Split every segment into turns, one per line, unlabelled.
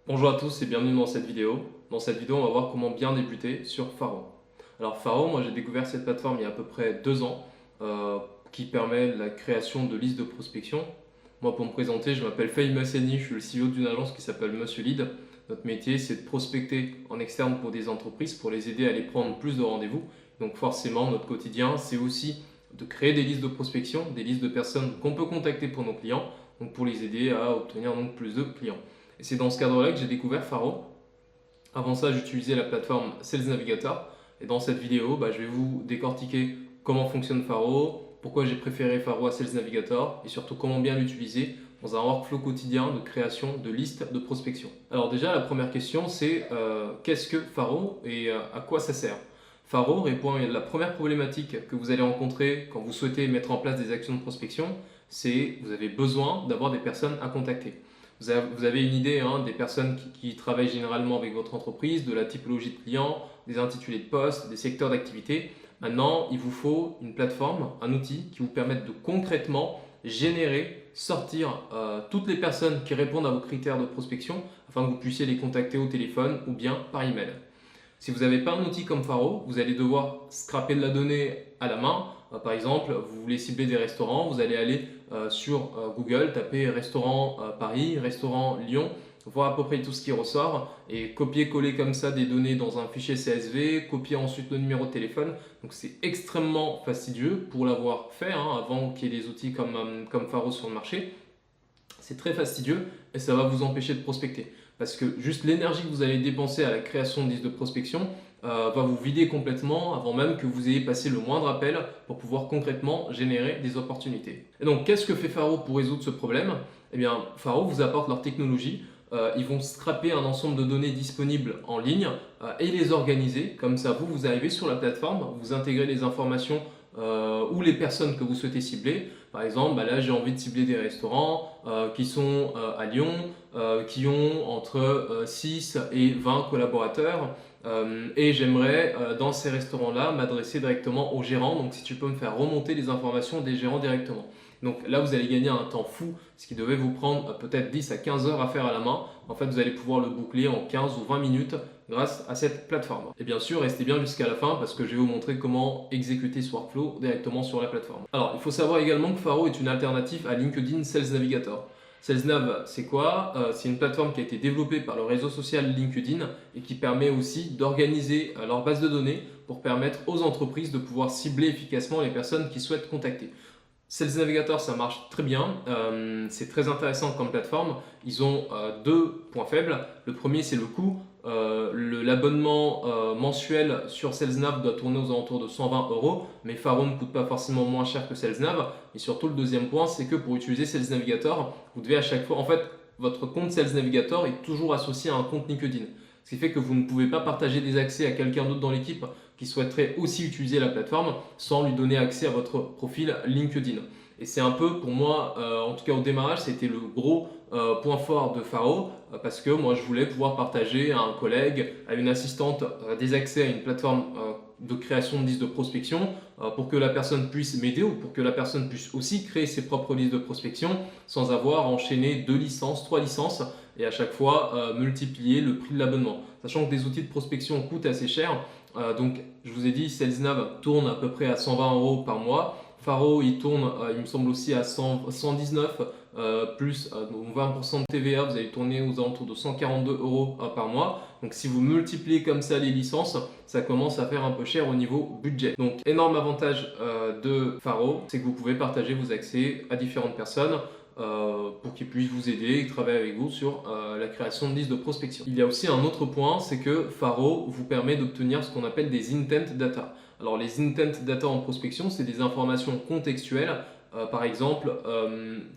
Bonjour à tous et bienvenue dans cette vidéo. Dans cette vidéo, on va voir comment bien débuter sur Faro. Alors Faro, moi j'ai découvert cette plateforme il y a à peu près 2 ans qui permet la création de listes de prospection. Moi pour me présenter, je m'appelle Famous Eni, je suis le CEO d'une agence qui s'appelle Monsieur Lead. Notre métier c'est de prospecter en externe pour des entreprises pour les aider à aller prendre plus de rendez-vous. Donc forcément notre quotidien c'est aussi de créer des listes de prospection, des listes de personnes qu'on peut contacter pour nos clients, donc pour les aider à obtenir donc plus de clients. Et c'est dans ce cadre-là que j'ai découvert Faro. Avant ça, j'utilisais la plateforme Sales Navigator. Et dans cette vidéo, je vais vous décortiquer comment fonctionne Faro, pourquoi j'ai préféré Faro à Sales Navigator et surtout comment bien l'utiliser dans un workflow quotidien de création de listes de prospection. Alors déjà, la première question, c'est qu'est-ce que Faro et à quoi ça sert? Faro répond à la première problématique que vous allez rencontrer quand vous souhaitez mettre en place des actions de prospection, c'est vous avez besoin d'avoir des personnes à contacter. Vous avez une idée des personnes qui travaillent généralement avec votre entreprise, de la typologie de clients, des intitulés de poste, des secteurs d'activité. Maintenant, il vous faut une plateforme, un outil qui vous permette de concrètement générer, sortir toutes les personnes qui répondent à vos critères de prospection afin que vous puissiez les contacter au téléphone ou bien par email. Si vous n'avez pas un outil comme Faro, vous allez devoir scraper de la donnée à la main. Par exemple, vous voulez cibler des restaurants, vous allez aller sur Google, taper restaurant Paris, restaurant Lyon, voir à peu près tout ce qui ressort et copier-coller comme ça des données dans un fichier CSV, copier ensuite le numéro de téléphone. Donc c'est extrêmement fastidieux pour l'avoir fait avant qu'il y ait des outils comme Faro sur le marché. C'est très fastidieux et ça va vous empêcher de prospecter. Parce que juste l'énergie que vous allez dépenser à la création de listes de prospection va vous vider complètement avant même que vous ayez passé le moindre appel pour pouvoir concrètement générer des opportunités. Et donc, qu'est-ce que fait Faro pour résoudre ce problème? Eh bien, Faro vous apporte leur technologie. Ils vont scraper un ensemble de données disponibles en ligne et les organiser. Comme ça, vous arrivez sur la plateforme, vous intégrez les informations ou les personnes que vous souhaitez cibler. Par exemple, là j'ai envie de cibler des restaurants qui sont à Lyon, qui ont entre 6 et 20 collaborateurs et j'aimerais dans ces restaurants-là m'adresser directement aux gérants. Donc si tu peux me faire remonter les informations des gérants directement. Donc là, vous allez gagner un temps fou, ce qui devait vous prendre peut-être 10 à 15 heures à faire à la main. En fait, vous allez pouvoir le boucler en 15 ou 20 minutes grâce à cette plateforme. Et bien sûr, restez bien jusqu'à la fin parce que je vais vous montrer comment exécuter ce workflow directement sur la plateforme. Alors, il faut savoir également que Faro est une alternative à LinkedIn Sales Navigator. SalesNav, c'est quoi? C'est une plateforme qui a été développée par le réseau social LinkedIn et qui permet aussi d'organiser leur base de données pour permettre aux entreprises de pouvoir cibler efficacement les personnes qui souhaitent contacter. Sales Navigator, ça marche très bien, c'est très intéressant comme plateforme. Ils ont deux points faibles. Le premier, c'est le coût. L'abonnement mensuel sur SalesNav doit tourner aux alentours de 120 €, mais Faro ne coûte pas forcément moins cher que SalesNav. Et surtout, le deuxième point, c'est que pour utiliser Sales Navigator, vous devez à chaque fois, en fait, votre compte Sales Navigator est toujours associé à un compte LinkedIn. Ce qui fait que vous ne pouvez pas partager des accès à quelqu'un d'autre dans l'équipe qui souhaiterait aussi utiliser la plateforme sans lui donner accès à votre profil LinkedIn. Et c'est un peu pour moi, en tout cas au démarrage, c'était le gros point fort de Faro parce que moi je voulais pouvoir partager à un collègue, à une assistante des accès à une plateforme de création de listes de prospection pour que la personne puisse m'aider ou pour que la personne puisse aussi créer ses propres listes de prospection sans avoir enchaîné 2 licences, 3 licences et à chaque fois multiplier le prix de l'abonnement. Sachant que des outils de prospection coûtent assez cher, donc je vous ai dit, SalesNav tourne à peu près à 120 € par mois. Faro, il tourne, il me semble aussi à 119 plus 20% de TVA, vous allez tourner aux alentours de 142 € par mois. Donc si vous multipliez comme ça les licences, ça commence à faire un peu cher au niveau budget. Donc énorme avantage de Faro, c'est que vous pouvez partager vos accès à différentes personnes pour qu'ils puissent vous aider et travailler avec vous sur la création de listes de prospection. Il y a aussi un autre point, c'est que Faro vous permet d'obtenir ce qu'on appelle des intent data. Alors les intent data en prospection, c'est des informations contextuelles. Par exemple,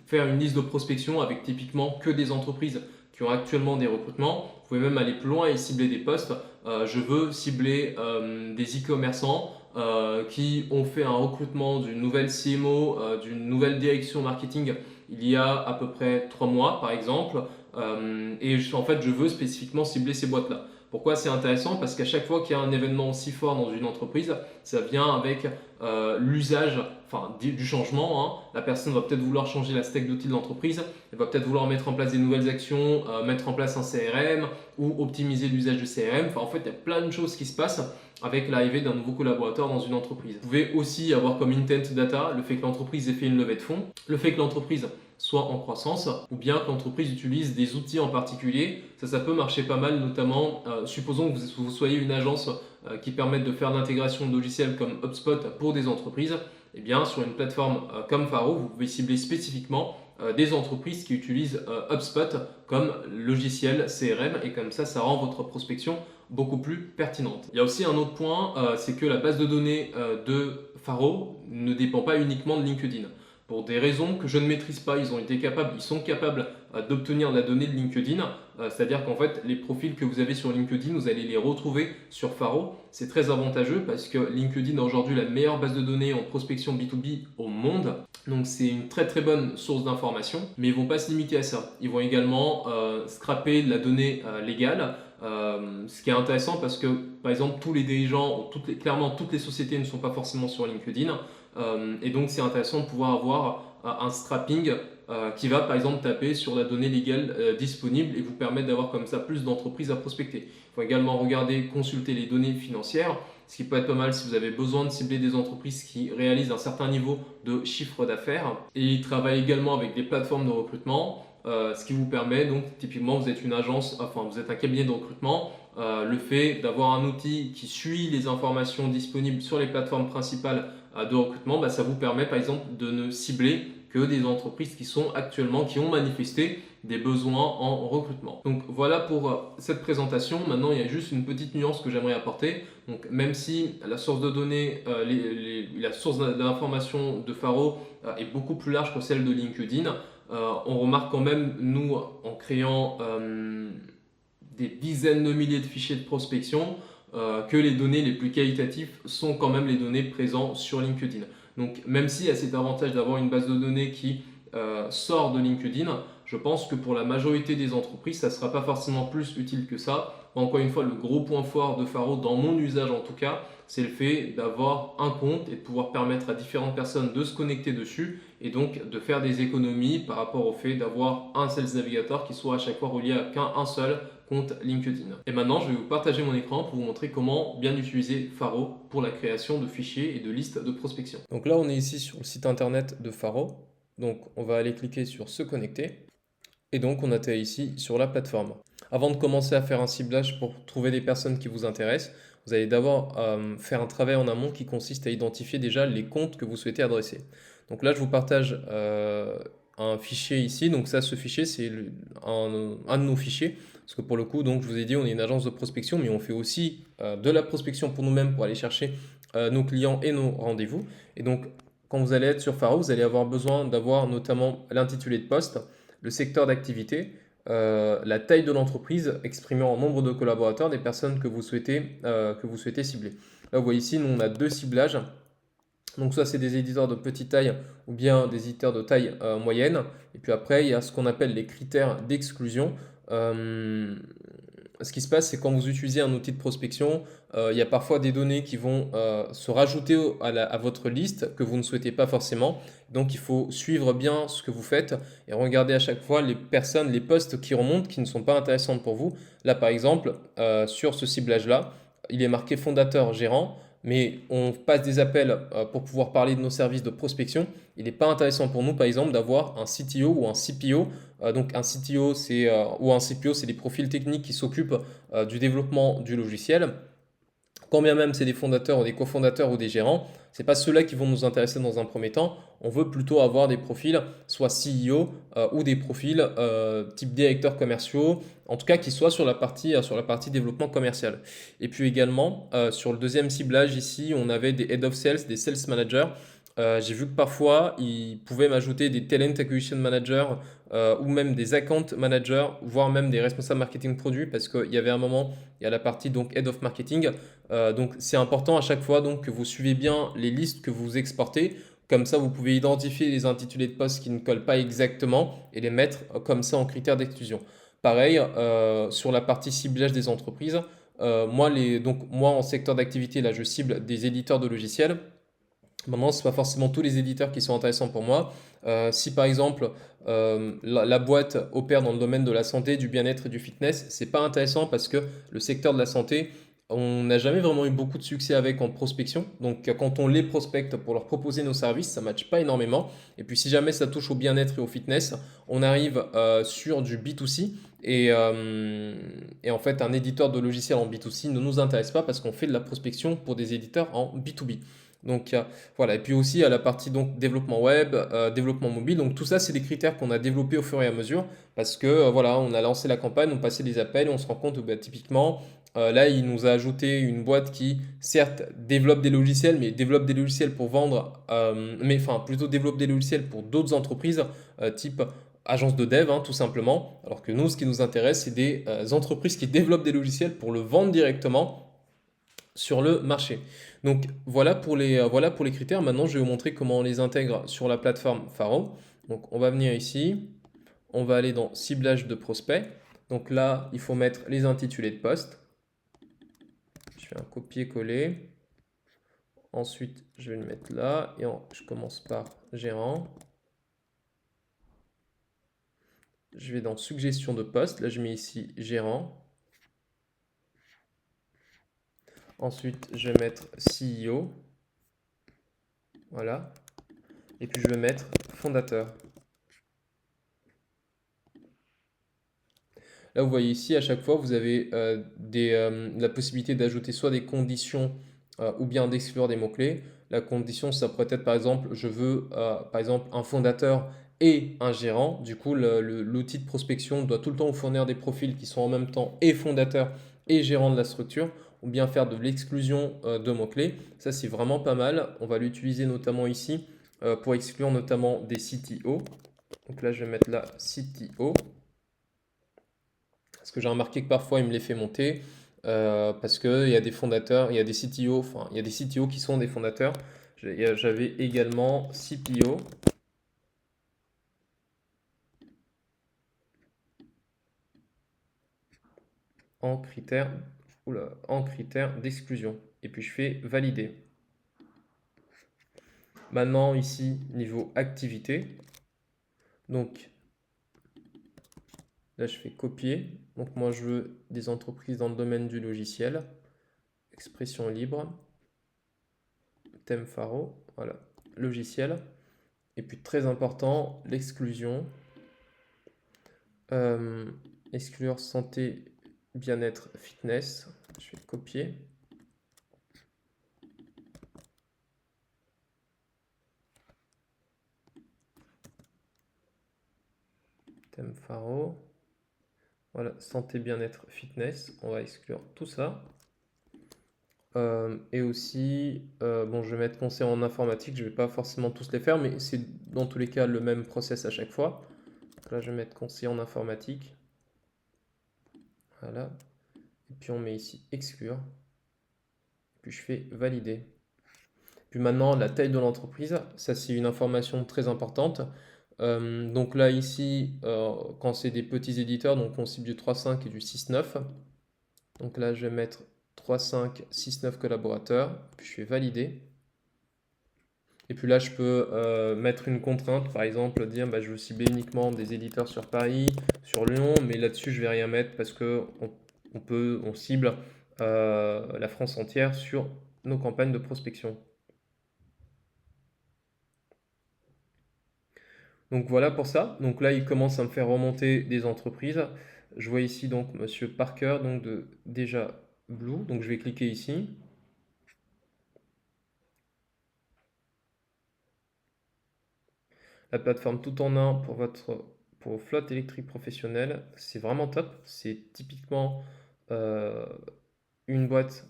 faire une liste de prospection avec typiquement que des entreprises qui ont actuellement des recrutements. Vous pouvez même aller plus loin et cibler des postes. Je veux cibler des e-commerçants qui ont fait un recrutement d'une nouvelle CMO, d'une nouvelle direction marketing il y a à peu près 3 mois par exemple. Et en fait, je veux spécifiquement cibler ces boîtes-là. Pourquoi c'est intéressant? Parce qu'à chaque fois qu'il y a un événement aussi fort dans une entreprise, ça vient avec l'usage du changement. Hein. La personne va peut-être vouloir changer la stack d'outils de l'entreprise, elle va peut-être vouloir mettre en place des nouvelles actions, mettre en place un CRM ou optimiser l'usage du CRM. En fait, il y a plein de choses qui se passent avec l'arrivée d'un nouveau collaborateur dans une entreprise. Vous pouvez aussi avoir comme intent data le fait que l'entreprise ait fait une levée de fonds, le fait que l'entreprise soit en croissance, ou bien que l'entreprise utilise des outils en particulier. Ça peut marcher pas mal, notamment, supposons que vous soyez une agence qui permette de faire l'intégration de logiciels comme HubSpot pour des entreprises. Eh bien, sur une plateforme comme Faro, vous pouvez cibler spécifiquement des entreprises qui utilisent HubSpot comme logiciel CRM, et comme ça rend votre prospection beaucoup plus pertinente. Il y a aussi un autre point, c'est que la base de données de Faro ne dépend pas uniquement de LinkedIn. Pour des raisons que je ne maîtrise pas, ils sont capables d'obtenir la donnée de LinkedIn. C'est-à-dire qu'en fait, les profils que vous avez sur LinkedIn, vous allez les retrouver sur Faro. C'est très avantageux parce que LinkedIn est aujourd'hui la meilleure base de données en prospection B2B au monde. Donc c'est une très très bonne source d'information. Mais ils ne vont pas se limiter à ça. Ils vont également scraper de la donnée légale. Ce qui est intéressant parce que, par exemple, tous les dirigeants, clairement toutes les sociétés ne sont pas forcément sur LinkedIn. Et donc c'est intéressant de pouvoir avoir un scrapping qui va par exemple taper sur la donnée légale disponible et vous permettre d'avoir comme ça plus d'entreprises à prospecter. Il faut également consulter les données financières, ce qui peut être pas mal si vous avez besoin de cibler des entreprises qui réalisent un certain niveau de chiffre d'affaires. Et ils travaillent également avec des plateformes de recrutement, ce qui vous permet, donc typiquement vous êtes une agence, enfin vous êtes un cabinet de recrutement, le fait d'avoir un outil qui suit les informations disponibles sur les plateformes principales de recrutement, ça vous permet par exemple de ne cibler que des entreprises qui ont manifesté des besoins en recrutement. Donc voilà pour cette présentation. Maintenant, il y a juste une petite nuance que j'aimerais apporter. Donc même si la source de données, la source d'information de Faro est beaucoup plus large que celle de LinkedIn, on remarque quand même, nous, en créant des dizaines de milliers de fichiers de prospection, que les données les plus qualitatives sont quand même les données présentes sur LinkedIn. Donc même s'il y a cet avantage d'avoir une base de données qui sort de LinkedIn, je pense que pour la majorité des entreprises, ça ne sera pas forcément plus utile que ça. Encore une fois, le gros point fort de Faro, dans mon usage en tout cas, c'est le fait d'avoir un compte et de pouvoir permettre à différentes personnes de se connecter dessus et donc de faire des économies par rapport au fait d'avoir un Sales Navigator qui soit à chaque fois relié à qu'un seul compte LinkedIn. Et maintenant, je vais vous partager mon écran pour vous montrer comment bien utiliser Faro pour la création de fichiers et de listes de prospection. Donc là, on est ici sur le site internet de Faro. Donc on va aller cliquer sur se connecter. Et donc on atterrit ici sur la plateforme. Avant de commencer à faire un ciblage pour trouver des personnes qui vous intéressent, vous allez d'abord faire un travail en amont qui consiste à identifier déjà les comptes que vous souhaitez adresser. Donc là, je vous partage un fichier ici. Donc ça, ce fichier, c'est un de nos fichiers. Parce que pour le coup, donc, je vous ai dit, on est une agence de prospection, mais on fait aussi de la prospection pour nous-mêmes pour aller chercher nos clients et nos rendez-vous. Et donc, quand vous allez être sur Faro, vous allez avoir besoin d'avoir notamment l'intitulé de poste, le secteur d'activité, la taille de l'entreprise exprimée en nombre de collaborateurs des personnes que vous souhaitez cibler. Là, vous voyez ici, nous, on a deux ciblages. Donc soit c'est des éditeurs de petite taille ou bien des éditeurs de taille moyenne. Et puis après, il y a ce qu'on appelle les critères d'exclusion. Ce qui se passe, c'est quand vous utilisez un outil de prospection, il y a parfois des données qui vont se rajouter à votre liste que vous ne souhaitez pas forcément. Donc il faut suivre bien ce que vous faites et regarder à chaque fois les personnes, les postes qui remontent qui ne sont pas intéressantes pour vous. Là par exemple, sur ce ciblage-là, il est marqué fondateur gérant, mais on passe des appels pour pouvoir parler de nos services de prospection. Il n'est pas intéressant pour nous, par exemple, d'avoir un CTO ou un CPO. Donc un CTO ou un CPO, c'est des profils techniques qui s'occupent du développement du logiciel. Quand bien même c'est des fondateurs ou des cofondateurs ou des gérants, ce n'est pas ceux-là qui vont nous intéresser dans un premier temps. On veut plutôt avoir des profils soit CEO ou des profils type directeurs commerciaux, en tout cas qui soient sur la partie développement commercial. Et puis également, sur le deuxième ciblage ici, on avait des head of sales, des sales managers. J'ai vu que parfois, ils pouvaient m'ajouter des talent acquisition managers ou même des account managers, voire même des responsables marketing produits, parce qu'il y avait un moment, il y a la partie donc head of marketing. Donc c'est important à chaque fois donc, que vous suivez bien les listes que vous exportez. Comme ça, vous pouvez identifier les intitulés de postes qui ne collent pas exactement et les mettre comme ça en critères d'exclusion. Pareil, sur la partie ciblage des entreprises, moi, en secteur d'activité, là, je cible des éditeurs de logiciels. Maintenant, ce n'est pas forcément tous les éditeurs qui sont intéressants pour moi. Si par exemple la boîte opère dans le domaine de la santé, du bien-être et du fitness, c'est pas intéressant parce que le secteur de la santé, on n'a jamais vraiment eu beaucoup de succès avec en prospection. Donc quand on les prospecte pour leur proposer nos services, ça ne matche pas énormément. Et puis si jamais ça touche au bien-être et au fitness, on arrive sur du B2C. Et en fait, un éditeur de logiciel en B2C ne nous intéresse pas parce qu'on fait de la prospection pour des éditeurs en B2B. Donc voilà, et puis aussi à la partie donc développement web, développement mobile. Donc tout ça, c'est des critères qu'on a développés au fur et à mesure parce que voilà, on a lancé la campagne, on passait des appels, et on se rend compte que bah, typiquement là, il nous a ajouté une boîte qui certes développe des logiciels, mais développe des logiciels pour vendre, mais enfin plutôt développe des logiciels pour d'autres entreprises type agence de dev, hein, tout simplement. Alors que nous, ce qui nous intéresse, c'est des entreprises qui développent des logiciels pour le vendre directement sur le marché. Donc voilà pour les critères. Maintenant, je vais vous montrer comment on les intègre sur la plateforme Faro. Donc on va venir ici, on va aller dans ciblage de prospects. Donc là, il faut mettre les intitulés de poste. Je fais un copier-coller. Ensuite, je vais le mettre là et je commence par gérant. Je vais dans suggestion de poste. Là, je mets ici gérant. Ensuite, je vais mettre CEO. Voilà. Et puis, je vais mettre fondateur. Là, vous voyez ici, à chaque fois, vous avez la possibilité d'ajouter soit des conditions ou bien d'exclure des mots-clés. La condition, ça pourrait être par exemple, je veux par exemple un fondateur et un gérant. Du coup, l'outil de prospection doit tout le temps vous fournir des profils qui sont en même temps et fondateurs et gérants de la structure, ou bien faire de l'exclusion de mots-clés. Ça, c'est vraiment pas mal. On va l'utiliser notamment ici pour exclure notamment des CTO. Donc là, je vais mettre là CTO. Parce que j'ai remarqué que parfois il me les fait monter parce qu'il y a des fondateurs, il y a des CTO, enfin il y a des CTO qui sont des fondateurs. J'avais également CPO. En critère, en critère d'exclusion. Et puis je fais valider. Maintenant ici, niveau activité. Donc là je fais copier. Donc moi je veux des entreprises dans le domaine du logiciel. Expression libre. Thème Faro. Voilà. Logiciel. Et puis très important, l'exclusion. Exclure santé, bien-être, fitness. Je vais copier. Thème Faro. Voilà, santé, bien-être, fitness. On va exclure tout ça. Et aussi, bon, je vais mettre conseil en informatique. Je ne vais pas forcément tous les faire, mais c'est dans tous les cas le même process à chaque fois. Donc là, je vais mettre conseil en informatique. Voilà. Et puis on met ici exclure. Puis je fais valider. Puis maintenant, la taille de l'entreprise, ça c'est une information très importante. Donc là, ici, quand c'est des petits éditeurs, donc on cible du 3.5 et du 6.9. Donc là, je vais mettre 3.5, 6.9 collaborateurs, puis je fais valider. Et puis là, je peux mettre une contrainte, par exemple, dire bah, je veux cibler uniquement des éditeurs sur Paris, sur Lyon, mais là-dessus, je vais rien mettre parce que on cible la France entière sur nos campagnes de prospection. Donc voilà pour ça. Donc là, il commence à me faire remonter des entreprises. Je vois ici donc Monsieur Parker, donc de déjà Blue. Donc je vais cliquer ici. La plateforme tout en un pour votre flotte électrique professionnelle, c'est vraiment top. C'est typiquement une boîte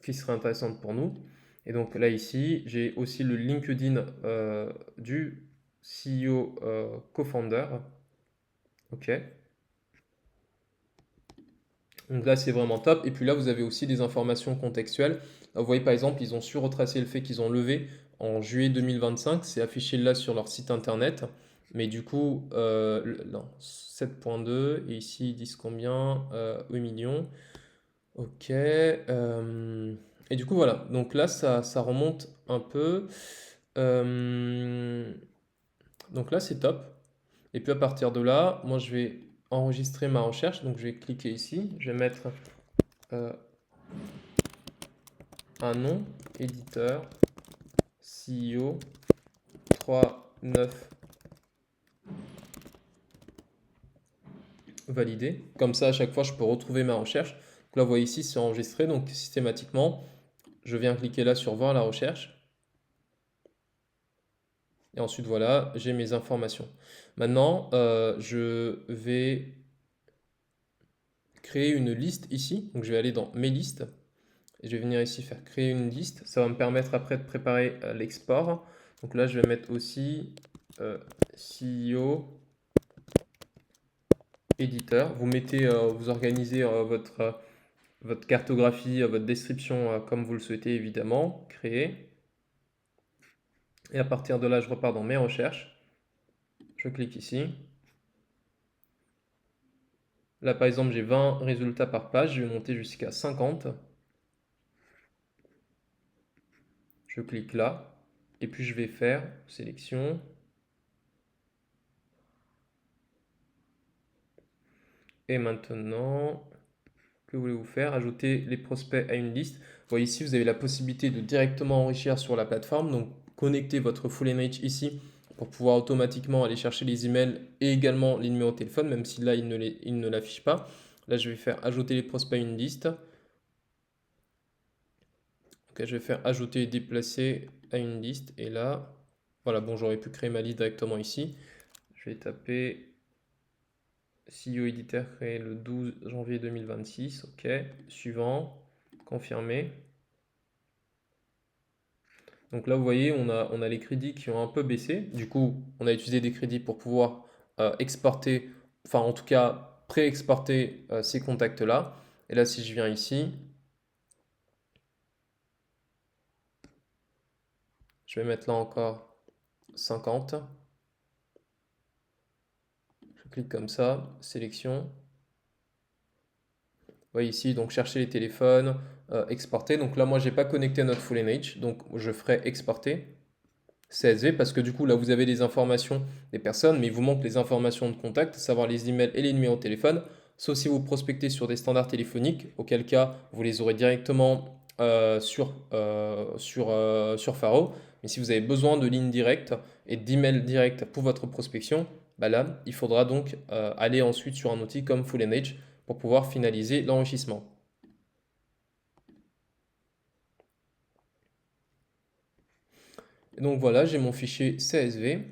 qui serait intéressante pour nous. Et donc là ici, j'ai aussi le LinkedIn du CEO co-founder. Ok. Donc là, c'est vraiment top. Et puis là, vous avez aussi des informations contextuelles. Vous voyez, par exemple, ils ont su retracer le fait qu'ils ont levé en juillet 2025. C'est affiché là sur leur site internet. Mais du coup, non, 7,2. Et ici, ils disent combien 8 millions. Ok. Et du coup, voilà. Donc là, ça remonte un peu. Euh, donc là, c'est top. Et puis à partir de là, moi, je vais enregistrer ma recherche. Donc je vais cliquer ici. Je vais mettre euh, un nom, éditeur, CEO 39 validé. Comme ça, à chaque fois, je peux retrouver ma recherche. Donc là, vous voyez ici, c'est enregistré. Donc systématiquement, je viens cliquer là sur voir la recherche. Et ensuite, voilà, j'ai mes informations. Maintenant, je vais créer une liste ici. Donc, je vais aller dans mes listes. Et je vais venir ici faire créer une liste. Ça va me permettre après de préparer l'export. Donc là, je vais mettre aussi CEO éditeur. Vous mettez, vous organisez votre cartographie, votre description comme vous le souhaitez évidemment. Créer. Et à partir de là, je repars dans mes recherches. Je clique ici. Là, par exemple, j'ai 20 résultats par page. Je vais monter jusqu'à 50. Je clique là. Et puis, je vais faire sélection. Et maintenant, que voulez-vous faire? Ajouter les prospects à une liste. Vous voyez ici, vous avez la possibilité de directement enrichir sur la plateforme. Donc, connectez votre Full NH ici pour pouvoir automatiquement aller chercher les emails et également les numéros de téléphone, même si là, il ne l'affiche pas. Là, je vais faire ajouter les prospects à une liste. Ok, je vais faire ajouter et déplacer à une liste. Et là, voilà, bon, j'aurais pu créer ma liste directement ici. Je vais taper CEO éditeur créé le 12 janvier 2026. Ok, suivant, confirmé. Donc là, vous voyez, on a les crédits qui ont un peu baissé. Du coup, on a utilisé des crédits pour pouvoir exporter, enfin en tout cas pré-exporter ces contacts-là. Et là, si je viens ici, je vais mettre là encore 50. Je clique comme ça, sélection. Vous voyez ici, donc chercher les téléphones, exporter. Donc là, moi, j'ai pas connecté notre Full NH, donc je ferai exporter CSV parce que du coup, là, vous avez les informations des personnes, mais il vous manque les informations de contact, à savoir les emails et les numéros de téléphone. Sauf si vous prospectez sur des standards téléphoniques, auquel cas, vous les aurez directement sur Faro. Mais si vous avez besoin de lignes directes et d'emails directs pour votre prospection, bah là, il faudra donc aller ensuite sur un outil comme Full NH pour pouvoir finaliser l'enrichissement. Et donc voilà, j'ai mon fichier CSV.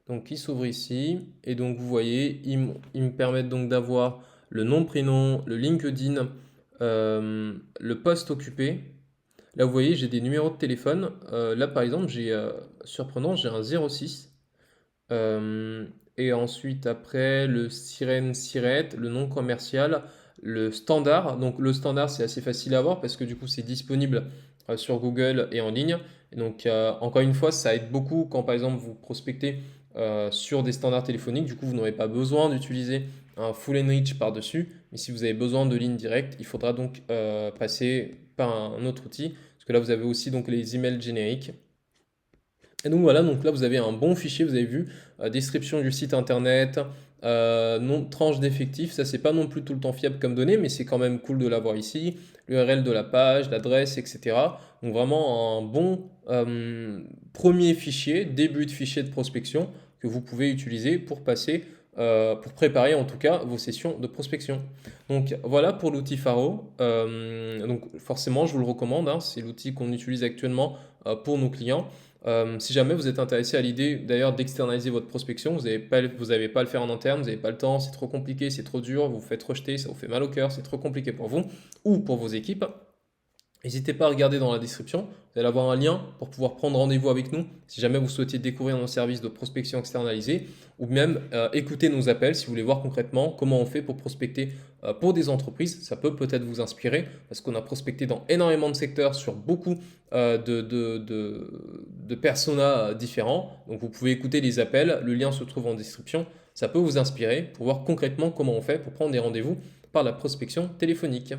Donc qui s'ouvre ici. Et donc vous voyez, ils me permettent donc d'avoir le nom, prénom, le LinkedIn, le poste occupé. Là vous voyez, j'ai des numéros de téléphone. Là par exemple, surprenant, j'ai un 06. Et ensuite après, le sirène sirette, le nom commercial, le standard. Donc le standard, c'est assez facile à avoir parce que du coup, c'est disponible sur Google et en ligne. Et donc encore une fois, ça aide beaucoup quand par exemple vous prospectez sur des standards téléphoniques. Du coup, vous n'aurez pas besoin d'utiliser un full enrich par-dessus. Mais si vous avez besoin de ligne directe, il faudra donc passer par un autre outil. Parce que là, vous avez aussi donc les emails génériques. Et donc voilà, donc là vous avez un bon fichier, vous avez vu, description du site internet, tranche d'effectifs, ça c'est pas non plus tout le temps fiable comme données, mais c'est quand même cool de l'avoir ici, l'URL de la page, l'adresse, etc. Donc vraiment un bon premier fichier, début de fichier de prospection que vous pouvez utiliser pour passer, pour préparer en tout cas vos sessions de prospection. Donc voilà pour l'outil Faro. Donc forcément je vous le recommande, hein, c'est l'outil qu'on utilise actuellement pour nos clients. Si jamais vous êtes intéressé à l'idée d'ailleurs d'externaliser votre prospection, vous n'avez pas à le faire en interne, vous n'avez pas le temps, c'est trop compliqué, c'est trop dur, vous vous faites rejeter, ça vous fait mal au cœur, c'est trop compliqué pour vous ou pour vos équipes, n'hésitez pas à regarder dans la description, vous allez avoir un lien pour pouvoir prendre rendez-vous avec nous si jamais vous souhaitez découvrir nos services de prospection externalisée ou même écouter nos appels si vous voulez voir concrètement comment on fait pour prospecter pour des entreprises. Ça peut peut-être vous inspirer parce qu'on a prospecté dans énormément de secteurs sur beaucoup de personas différents. Donc vous pouvez écouter les appels, le lien se trouve en description. Ça peut vous inspirer pour voir concrètement comment on fait pour prendre des rendez-vous par la prospection téléphonique.